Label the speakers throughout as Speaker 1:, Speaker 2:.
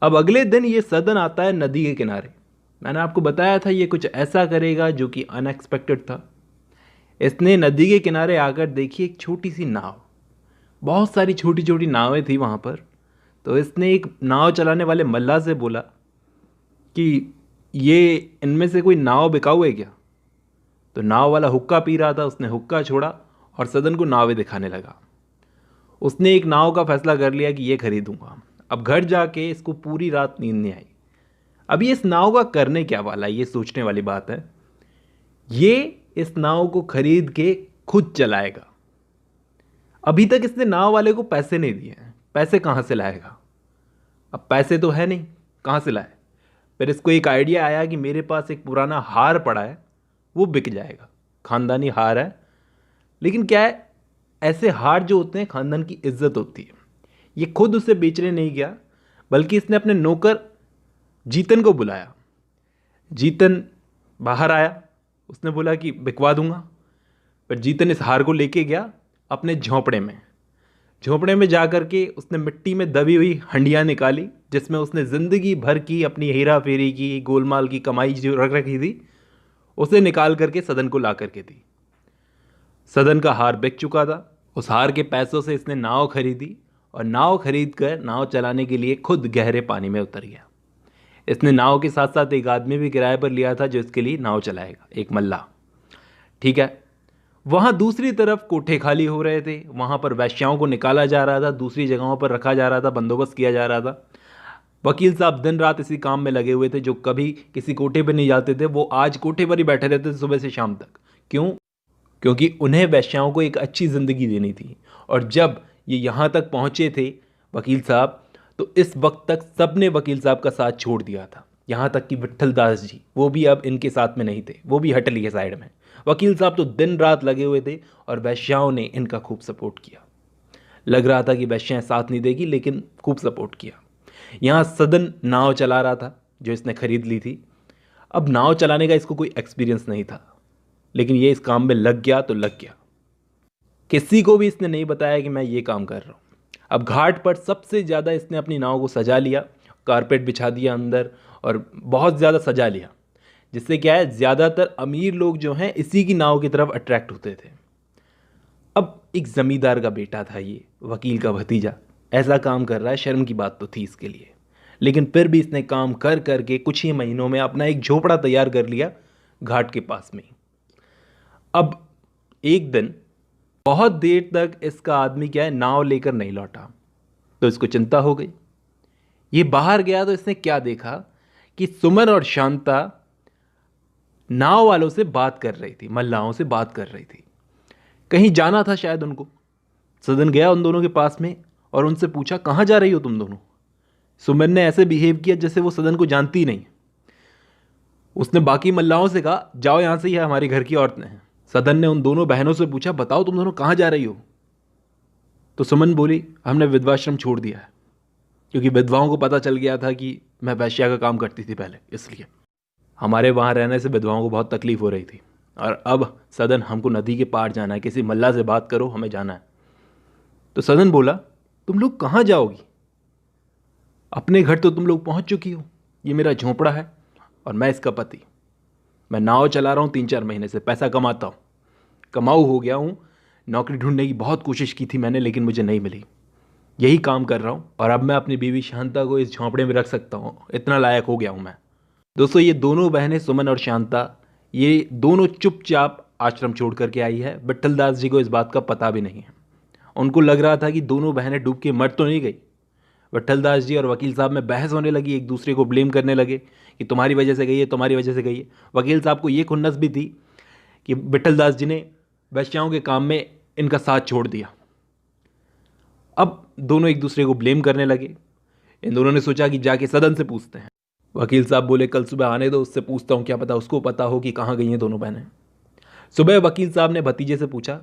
Speaker 1: अब अगले दिन ये सदन आता है नदी के किनारे। मैंने आपको बताया था ये कुछ ऐसा करेगा जो कि अनएक्सपेक्टेड था। इसने नदी के किनारे आकर देखी एक छोटी सी नाव। बहुत सारी छोटी छोटी नावें थी वहाँ पर। तो इसने एक नाव चलाने वाले मल्लाह से बोला कि ये इनमें से कोई नाव बिकाऊ है क्या। तो नाव वाला हुक्का पी रहा था, उसने हुक्का छोड़ा और सदन को नावें दिखाने लगा। उसने एक नाव का फैसला कर लिया कि ये खरीदूंगा। अब घर जाके इसको पूरी रात नींद नहीं आई। अभी इस नाव का करने क्या वाला है, ये सोचने वाली बात है। ये इस नाव को खरीद के खुद चलाएगा। अभी तक इसने नाव वाले को पैसे नहीं दिए हैं, पैसे कहाँ से लाएगा। अब पैसे तो है नहीं, कहाँ से लाए। फिर इसको एक आइडिया आया कि मेरे पास एक पुराना हार पड़ा है, वो बिक जाएगा। खानदानी हार है, लेकिन क्या है, ऐसे हार जो होते हैं खानदान की इज्जत होती है। ये खुद उसे बेचने नहीं गया, बल्कि इसने अपने नौकर जीतन को बुलाया। जीतन बाहर आया, उसने बोला कि बिकवा दूंगा। पर जीतन इस हार को लेके गया अपने झोंपड़े में। झोंपड़े में जा कर के उसने मिट्टी में दबी हुई हंडियाँ निकाली, जिसमें उसने ज़िंदगी भर की अपनी हेरा फेरी की गोलमाल की कमाई जो रख रखी थी, उसे निकाल करके सदन को ला करके दी। सदन का हार बिक चुका था। उस हार के पैसों से इसने नाव खरीदी और नाव खरीद कर नाव चलाने के लिए खुद गहरे पानी में उतर गया। इसने नाव के साथ साथ एक आदमी भी किराए पर लिया था जो इसके लिए नाव चलाएगा, एक मल्लाह। ठीक है। वहाँ दूसरी तरफ कोठे खाली हो रहे थे, वहाँ पर वेश्याओं को निकाला जा रहा था, दूसरी जगहों पर रखा जा रहा था, बंदोबस्त किया जा रहा था। वकील साहब दिन रात इसी काम में लगे हुए थे। जो कभी किसी कोठे पर नहीं जाते थे वो आज कोठे पर ही बैठे रहते थे सुबह से शाम तक। क्यों? क्योंकि उन्हें वेश्याओं को एक अच्छी ज़िंदगी देनी थी। और जब ये यहाँ तक पहुँचे थे वकील साहब, तो इस वक्त तक सबने वकील साहब का साथ छोड़ दिया था। यहाँ तक कि विट्ठल दास जी, वो भी अब इनके साथ में नहीं थे, वो भी हट लिए साइड में। वकील साहब तो दिन रात लगे हुए थे और वैश्याओं ने इनका खूब सपोर्ट किया। लग रहा था कि वैश्याएं साथ नहीं देगी, लेकिन खूब सपोर्ट किया। यहाँ सदन नाव चला रहा था जो इसने खरीद ली थी। अब नाव चलाने का इसको कोई एक्सपीरियंस नहीं था, लेकिन ये इस काम में लग गया तो लग गया। किसी को भी इसने नहीं बताया कि मैं ये काम कर रहा हूँ। अब घाट पर सबसे ज़्यादा इसने अपनी नाव को सजा लिया, कारपेट बिछा दिया अंदर और बहुत ज़्यादा सजा लिया, जिससे क्या है, ज़्यादातर अमीर लोग जो हैं इसी की नाव की तरफ अट्रैक्ट होते थे। अब एक ज़मींदार का बेटा था ये, वकील का भतीजा, ऐसा काम कर रहा है, शर्म की बात तो थी इसके लिए। लेकिन फिर भी इसने काम कर करके कुछ ही महीनों में अपना एक झोपड़ा तैयार कर लिया घाट के पास में। अब एक दिन बहुत देर तक इसका आदमी क्या है, नाव लेकर नहीं लौटा। तो इसको चिंता हो गई। ये बाहर गया तो इसने क्या देखा कि सुमन और शांता नाव वालों से बात कर रही थी, मल्लाहों से बात कर रही थी। कहीं जाना था शायद उनको। सदन गया उन दोनों के पास में और उनसे पूछा, कहाँ जा रही हो तुम दोनों। सुमन ने ऐसे बिहेव किया जैसे वो सदन को जानती ही नहीं। उसने बाकी मल्लाहों से कहा, जाओ यहाँ से, ये हमारी घर की औरतें हैं। सदन ने उन दोनों बहनों से पूछा, बताओ तुम दोनों कहाँ जा रही हो। तो सुमन बोली, हमने विधवाश्रम छोड़ दिया है, क्योंकि विधवाओं को पता चल गया था कि मैं वैश्या का काम करती थी पहले, इसलिए हमारे वहाँ रहने से विधवाओं को बहुत तकलीफ हो रही थी। और अब सदन, हमको नदी के पार जाना है, किसी मल्ला से बात करो, हमें जाना है। तो सदन बोला, तुम लोग कहाँ जाओगी, अपने घर तो तुम लोग पहुँच चुकी हो। ये मेरा झोंपड़ा है और मैं इसका पति। मैं नाव चला रहा हूँ 3-4 महीने से, पैसा कमाता हूँ, कमाऊ हो गया हूँ। नौकरी ढूंढने की बहुत कोशिश की थी मैंने, लेकिन मुझे नहीं मिली। यही काम कर रहा हूँ और अब मैं अपनी बीवी शांता को इस झोंपड़े में रख सकता हूँ, इतना लायक हो गया हूँ मैं। दोस्तों, ये दोनों बहनें सुमन और शांता, ये दोनों चुपचाप आश्रम छोड़ करके आई है। विट्ठल दास जी को इस बात का पता भी नहीं है। उनको लग रहा था कि दोनों बहनें डूब के मर तो नहीं गई। विट्ठल दास जी और वकील साहब में बहस होने लगी, एक दूसरे को ब्लेम करने लगे कि तुम्हारी वजह से गई है, तुम्हारी वजह से गई है। वकील साहब को ये खुन्नस भी थी कि विट्ठल दास जी ने वैश्याओं के काम में इनका साथ छोड़ दिया। अब दोनों एक दूसरे को ब्लेम करने लगे। इन दोनों ने सोचा कि जाके सदन से पूछते हैं। वकील साहब बोले, कल सुबह आने दो, उससे पूछता हूँ, क्या पता उसको पता हो कि कहाँ गई हैं दोनों बहनें। सुबह वकील साहब ने भतीजे से पूछा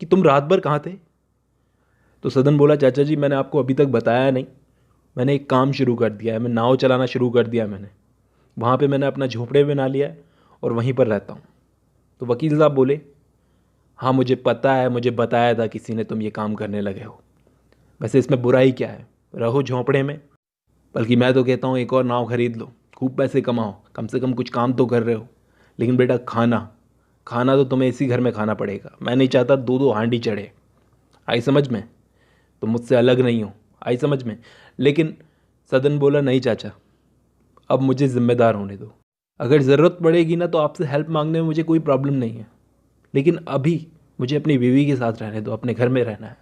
Speaker 1: कि तुम रात भर कहाँ थे। तो सदन बोला, चाचा जी मैंने आपको अभी तक बताया नहीं, मैंने एक काम शुरू कर दिया है, मैं नाव चलाना शुरू कर दिया है मैंने। वहाँ पे मैंने अपना झोपड़े बना लिया है और वहीं पर रहता हूँ। तो वकील साहब बोले, हाँ मुझे पता है, मुझे बताया था किसी ने तुम ये काम करने लगे हो। वैसे इसमें बुराई क्या है, रहो झोंपड़े में, बल्कि मैं तो कहता हूँ एक और नाव खरीद लो, खूब पैसे कमाओ, कम से कम कुछ काम तो कर रहे हो। लेकिन बेटा खाना खाना तो तुम्हें इसी घर में खाना पड़ेगा। मैं नहीं चाहता दो दो हांडी चढ़े। आई समझ में? तुम मुझसे अलग नहीं हो, आई समझ में? लेकिन सदन बोला, नहीं चाचा, अब मुझे ज़िम्मेदार होने दो। अगर ज़रूरत पड़ेगी ना तो आपसे हेल्प मांगने में मुझे कोई प्रॉब्लम नहीं है, लेकिन अभी मुझे अपनी बीवी के साथ रहने दो, अपने घर में रहना है।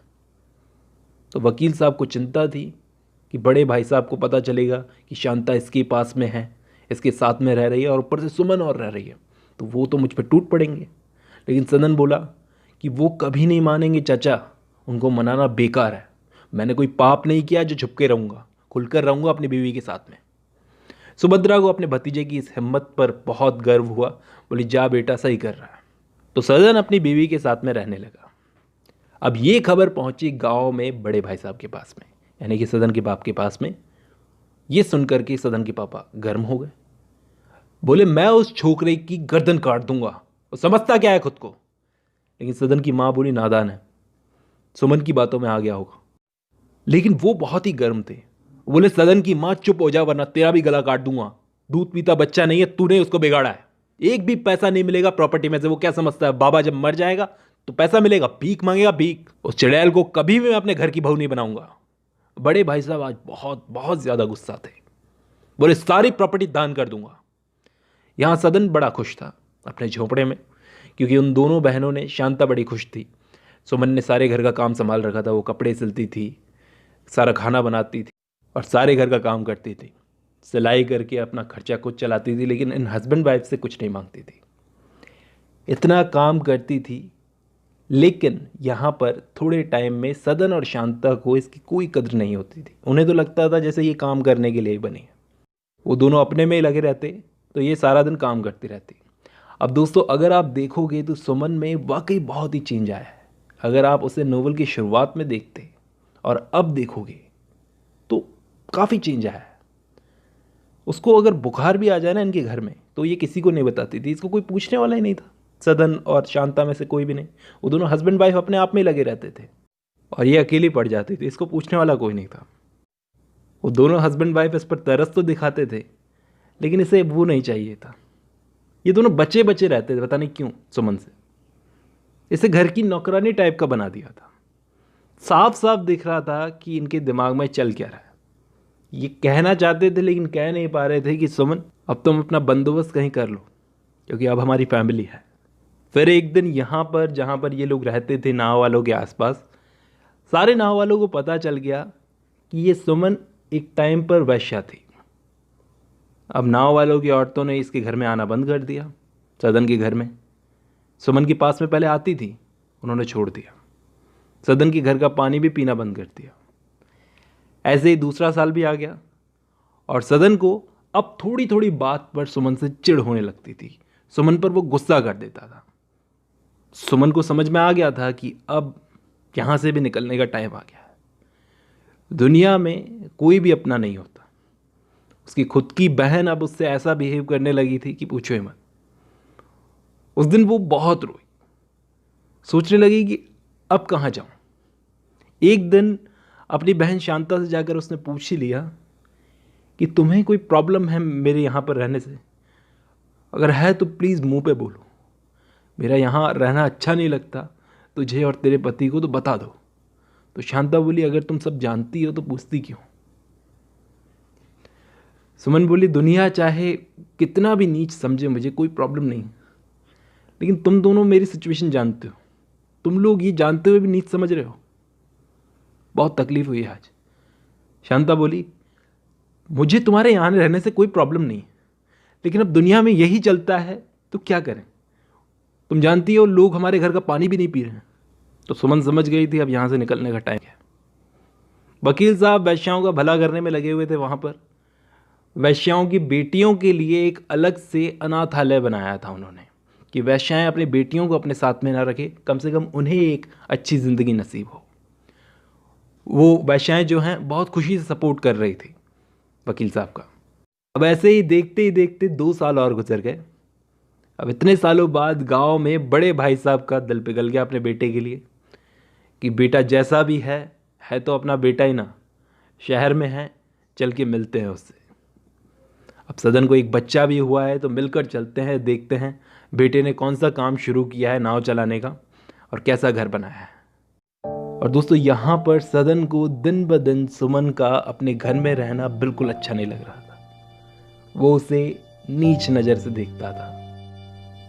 Speaker 1: तो वकील साहब को चिंता थी कि बड़े भाई साहब को पता चलेगा कि शांता इसके पास में है, इसके साथ में रह रही है और ऊपर से सुमन और रह रही है, तो वो तो मुझ पर टूट पड़ेंगे। लेकिन सदन बोला कि वो कभी नहीं मानेंगे चाचा, उनको मनाना बेकार है। मैंने कोई पाप नहीं किया जो छुप के रहूँगा, खुलकर रहूँगा अपनी बीवी के साथ में। सुभद्रा को अपने भतीजे की इस हिम्मत पर बहुत गर्व हुआ। बोली, जा बेटा, सही कर रहा है। तो सदन अपनी बीवी के साथ में रहने लगा। अब ये खबर पहुंची गांव में बड़े भाई साहब के पास में, यानी कि सदन के बाप के पास में। ये सुनकर के सदन के पापा गर्म हो गए। बोले, मैं उस छोकरे की गर्दन काट दूंगा, वो समझता क्या है खुद को। लेकिन सदन की माँ बोली, नादान है, सुमन की बातों में आ गया होगा। लेकिन वो बहुत ही गर्म थे। बोले, सदन की माँ चुप हो जा वरना तेरा भी गला काट दूंगा। दूध पीता बच्चा नहीं है, तूने उसको बिगाड़ा है। एक भी पैसा नहीं मिलेगा प्रॉपर्टी में से। वो क्या समझता है बाबा जब मर जाएगा तो पैसा मिलेगा? भीख मांगेगा, भीख। उस चुड़ैल को कभी भी मैं अपने घर की बहू नहीं बनाऊंगा। बड़े भाई साहब आज बहुत बहुत ज्यादा गुस्सा थे। बोले, सारी प्रॉपर्टी दान कर दूंगा। यहां सदन बड़ा खुश था अपने झोपड़े में, क्योंकि उन दोनों बहनों ने, शांता बड़ी खुश थी। सुमन ने सारे घर का काम संभाल रखा था। वो कपड़े सिलती थी, सारा खाना बनाती थी और सारे घर का काम करती थी। सिलाई करके अपना खर्चा खुद चलाती थी, लेकिन इन हस्बैंड वाइफ से कुछ नहीं मांगती थी। इतना काम करती थी। लेकिन यहाँ पर थोड़े टाइम में सदन और शांता को इसकी कोई कद्र नहीं होती थी। उन्हें तो लगता था जैसे ये काम करने के लिए ही बनी है। वो दोनों अपने में ही लगे रहते, तो ये सारा दिन काम करती रहती। अब दोस्तों, अगर आप देखोगे तो सुमन में वाकई बहुत ही चेंज आया है। अगर आप उसे नोवेल की शुरुआत में देखते और अब देखोगे तो काफ़ी चेंज आया है। उसको अगर बुखार भी आ जाए ना इनके घर में तो ये किसी को नहीं बताती थी, इसको कोई पूछने वाला ही नहीं था। सदन और शांता में से कोई भी नहीं। वो दोनों हस्बैंड वाइफ अपने आप में लगे रहते थे और ये अकेली पड़ जाती थी, इसको पूछने वाला कोई नहीं था। वो दोनों हस्बैंड वाइफ इस पर तरस तो दिखाते थे, लेकिन इसे वो नहीं चाहिए था। ये दोनों बचे बचे रहते थे, पता नहीं क्यों सुमन से। इसे घर की नौकरानी टाइप का बना दिया था। साफ साफ दिख रहा था कि इनके दिमाग में चल क्या रहा है। ये कहना चाहते थे लेकिन कह नहीं पा रहे थे कि सुमन, अब तुम अपना बंदोबस्त कहीं कर लो, क्योंकि अब हमारी फैमिली है। फिर एक दिन यहाँ पर, जहाँ पर ये लोग रहते थे नाव वालों के आसपास, सारे नाव वालों को पता चल गया कि ये सुमन एक टाइम पर वैश्या थी। अब नाव वालों की औरतों ने इसके घर में आना बंद कर दिया। सदन के घर में सुमन के पास में पहले आती थी, उन्होंने छोड़ दिया। सदन के घर का पानी भी पीना बंद कर दिया। ऐसे ही दूसरा साल भी आ गया और सदन को अब थोड़ी थोड़ी बात पर सुमन से चिढ़ होने लगती थी। सुमन पर वो गुस्सा कर देता था। सुमन को समझ में आ गया था कि अब यहाँ से भी निकलने का टाइम आ गया है। दुनिया में कोई भी अपना नहीं होता। उसकी खुद की बहन अब उससे ऐसा बिहेव करने लगी थी कि पूछो ही मत। उस दिन वो बहुत रोई, सोचने लगी कि अब कहाँ जाऊँ। एक दिन अपनी बहन शांता से जाकर उसने पूछ ही लिया कि तुम्हें कोई प्रॉब्लम है मेरे यहाँ पर रहने से? अगर है तो प्लीज़ मुंह पे बोलो। मेरा यहाँ रहना अच्छा नहीं लगता तुझे और तेरे पति को, तो बता दो। तो शांता बोली, अगर तुम सब जानती हो तो पूछती क्यों? सुमन बोली, दुनिया चाहे कितना भी नीच समझे मुझे, कोई प्रॉब्लम नहीं, लेकिन तुम दोनों मेरी सिचुएशन जानते हो। तुम लोग ये जानते हुए भी नीच समझ रहे हो। बहुत तकलीफ हुई आज। शांता बोली, मुझे तुम्हारे यहाँ रहने से कोई प्रॉब्लम नहीं, लेकिन अब दुनिया में यही चलता है तो क्या करें? तुम जानती हो लोग हमारे घर का पानी भी नहीं पी रहे हैं। तो सुमन समझ गई थी अब यहाँ से निकलने का टाइम है। वकील साहब वैश्याओं का भला करने में लगे हुए थे। वहाँ पर वैश्याओं की बेटियों के लिए एक अलग से अनाथालय बनाया था उन्होंने, कि वैश्याएं अपनी बेटियों को अपने साथ में ना रखें, कम से कम उन्हें एक अच्छी ज़िंदगी नसीब हो। वो वैश्याएं जो हैं बहुत खुशी से सपोर्ट कर रही थी वकील साहब का। अब ऐसे ही देखते 2 साल और गुजर गए। अब इतने सालों बाद गांव में बड़े भाई साहब का दिल पिघल गया अपने बेटे के लिए, कि बेटा जैसा भी है तो अपना बेटा ही ना। शहर में है चल के मिलते हैं उससे। अब सदन को एक बच्चा भी हुआ है, तो मिलकर चलते हैं, देखते हैं बेटे ने कौन सा काम शुरू किया है नाव चलाने का और कैसा घर बनाया है। और दोस्तों, यहाँ पर सदन को दिन ब दिन सुमन का अपने घर में रहना बिल्कुल अच्छा नहीं लग रहा था। वो उसे नीच नज़र से देखता था,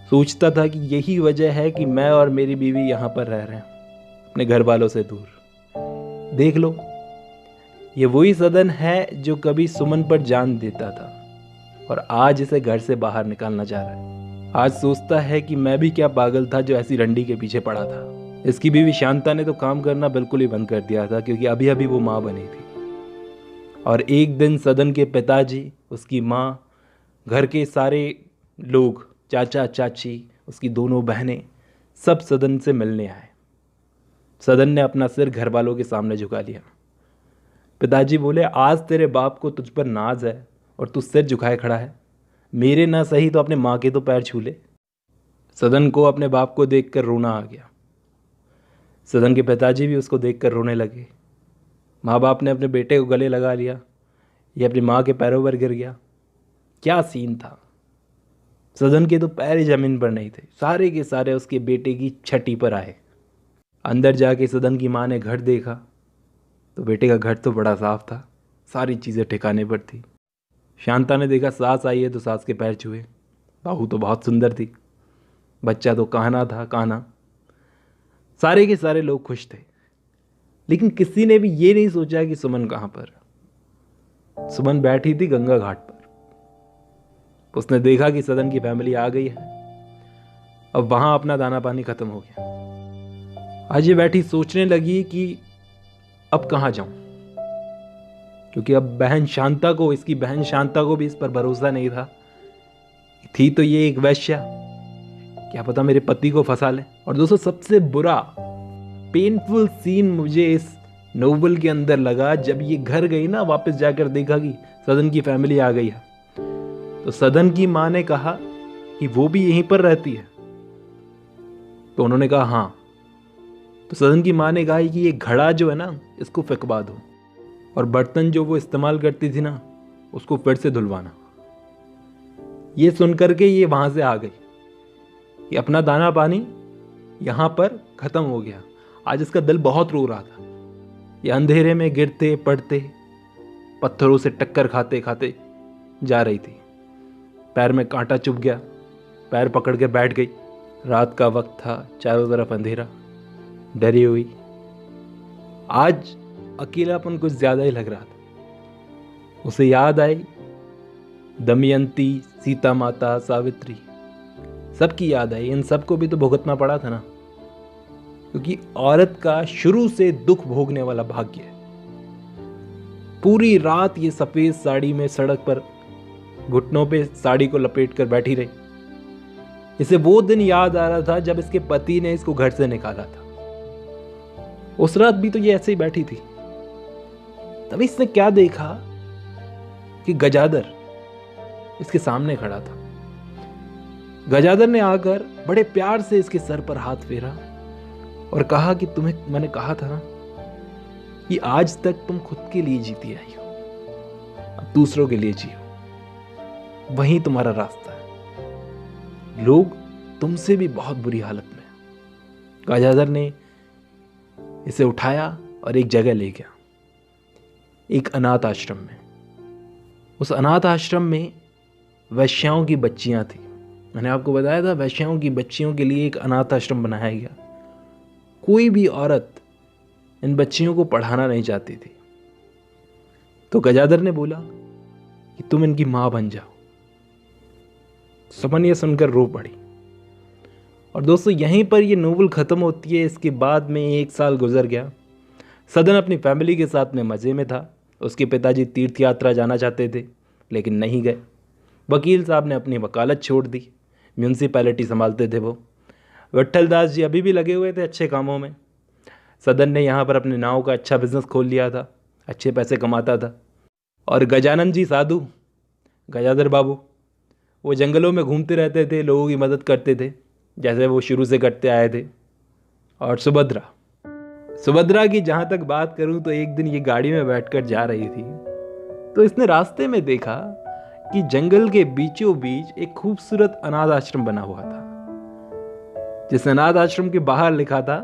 Speaker 1: सोचता था कि यही वजह है कि मैं और मेरी बीवी यहाँ पर रह रहे हैं, अपने घर वालों से दूर। देख लो, ये वही सदन है जो कभी सुमन पर जान देता था और आज इसे घर से बाहर निकालना चाह रहा है। आज सोचता है कि मैं भी क्या पागल था जो ऐसी रंडी के पीछे पड़ा था। इसकी बीवी शांता ने तो काम करना बिल्कुल ही बंद कर दिया था, क्योंकि अभी अभी वो माँ बनी थी। और एक दिन सदन के पिताजी, उसकी माँ, घर के सारे लोग, चाचा चाची, उसकी दोनों बहनें, सब सदन से मिलने आए। सदन ने अपना सिर घर वालों के सामने झुका लिया। पिताजी बोले, आज तेरे बाप को तुझ पर नाज है और तू सिर झुकाए खड़ा है। मेरे ना सही तो अपने माँ के तो पैर छू ले। सदन को अपने बाप को देखकर रोना आ गया। सदन के पिताजी भी उसको देखकर रोने लगे। माँ बाप ने अपने बेटे को गले लगा लिया, ये अपनी माँ के पैरों पर गिर गया। क्या सीन था। सदन के तो पैर ही जमीन पर नहीं थे, सारे के सारे उसके बेटे की छठी पर आए। अंदर जाके सदन की माँ ने घर देखा तो बेटे का घर तो बड़ा साफ था, सारी चीज़ें ठिकाने पर थी। शांता ने देखा सास आई है तो सास के पैर छुए। बहू तो बहुत सुंदर थी, बच्चा तो कान्हा था, कान्हा। सारे के सारे लोग खुश थे, लेकिन किसी ने भी ये नहीं सोचा कि सुमन कहाँ पर। सुमन बैठी थी गंगा घाट पर। उसने देखा कि सदन की फैमिली आ गई है। अब वहां अपना दाना पानी खत्म हो गया। आज ये बैठी सोचने लगी कि अब कहाँ जाऊं, क्योंकि अब इसकी बहन शांता को भी इस पर भरोसा नहीं था। थी तो ये एक वैश्या, क्या पता मेरे पति को फंसा ले। और दोस्तों, सबसे बुरा पेनफुल सीन मुझे इस नोवेल के अंदर लगा जब ये घर गई ना, वापस जाकर देखा कि सदन की फैमिली आ गई है। तो सदन की माँ ने कहा कि वो भी यहीं पर रहती है। तो उन्होंने कहा हाँ। तो सदन की माँ ने कहा कि ये घड़ा जो है ना, इसको फेंकवा दो और बर्तन जो वो इस्तेमाल करती थी ना, उसको फिर से धुलवाना। ये सुनकर के ये वहां से आ गई कि अपना दाना पानी यहाँ पर खत्म हो गया। आज इसका दिल बहुत रो रहा था। ये अंधेरे में गिरते पड़ते, पत्थरों से टक्कर खाते खाते जा रही थी। पैर में कांटा चुभ गया, पैर पकड़ के बैठ गई। रात का वक्त था, चारों तरफ अंधेरा, डरी हुई। आज अकेलापन कुछ ज्यादा ही लग रहा था। उसे याद आई दमयंती, सीता माता, सावित्री, सबकी याद आई। इन सबको भी तो भुगतना पड़ा था ना, क्योंकि औरत का शुरू से दुख भोगने वाला भाग्य है। पूरी रात ये सफेद साड़ी में सड़क पर घुटनों पे साड़ी को लपेट कर बैठी रही। इसे वो दिन याद आ रहा था जब इसके पति ने इसको घर से निकाला था। उस रात भी तो ये ऐसे ही बैठी थी। तभी इसने क्या देखा कि गजादर इसके सामने खड़ा था। गजादर ने आकर बड़े प्यार से इसके सर पर हाथ फेरा और कहा कि तुम्हें मैंने कहा था ना कि आज तक तुम खुद के लिए जीती आई हो, अब दूसरों के लिए जियो, वही तुम्हारा रास्ता है। लोग तुमसे भी बहुत बुरी हालत में। गजादर ने इसे उठाया और एक जगह ले गया, एक अनाथ आश्रम में। उस अनाथ आश्रम में वैश्याओं की बच्चियां थी। मैंने आपको बताया था वैश्याओं की बच्चियों के लिए एक अनाथ आश्रम बनाया गया। कोई भी औरत इन बच्चियों को पढ़ाना नहीं चाहती थी। तो गजादर ने बोला कि तुम इनकी मां बन जाओ। सुमन ये सुनकर रो पड़ी। और दोस्तों, यहीं पर ये नोवेल ख़त्म होती है। इसके बाद में 1 साल गुजर गया। सदन अपनी फैमिली के साथ में मज़े में था। उसके पिताजी तीर्थ यात्रा जाना चाहते थे, लेकिन नहीं गए। वकील साहब ने अपनी वकालत छोड़ दी, म्यूनसिपैलिटी संभालते थे वो। विट्ठल दास जी अभी भी लगे हुए थे अच्छे कामों में। सदन ने यहाँ पर अपने नाव का अच्छा बिजनेस खोल लिया था, अच्छे पैसे कमाता था। और गजानन जी साधु, गजाधर बाबू, वो जंगलों में घूमते रहते थे, लोगों की मदद करते थे, जैसे वो शुरू से करते आए थे। और सुभद्रा की जहाँ तक बात करूँ तो एक दिन ये गाड़ी में बैठकर जा रही थी, तो इसने रास्ते में देखा कि जंगल के बीचों बीच एक खूबसूरत अनाथ आश्रम बना हुआ था, जिस अनाथ आश्रम के बाहर लिखा था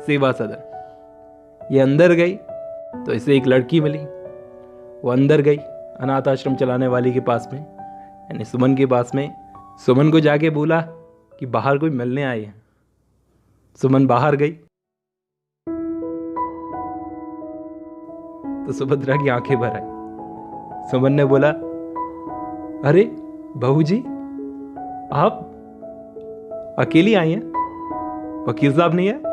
Speaker 1: सेवा सदन। ये अंदर गई तो इसे एक लड़की मिली। वो अंदर गई अनाथ आश्रम चलाने वाली के पास में, यानी सुमन के पास में। सुमन को जाके बोला कि बाहर कोई मिलने आई है। सुमन बाहर गई तो सुभद्रा की आंखें भर आई। सुमन ने बोला, अरे बहू जी, आप अकेली आई हैं? वकील साहब नहीं है?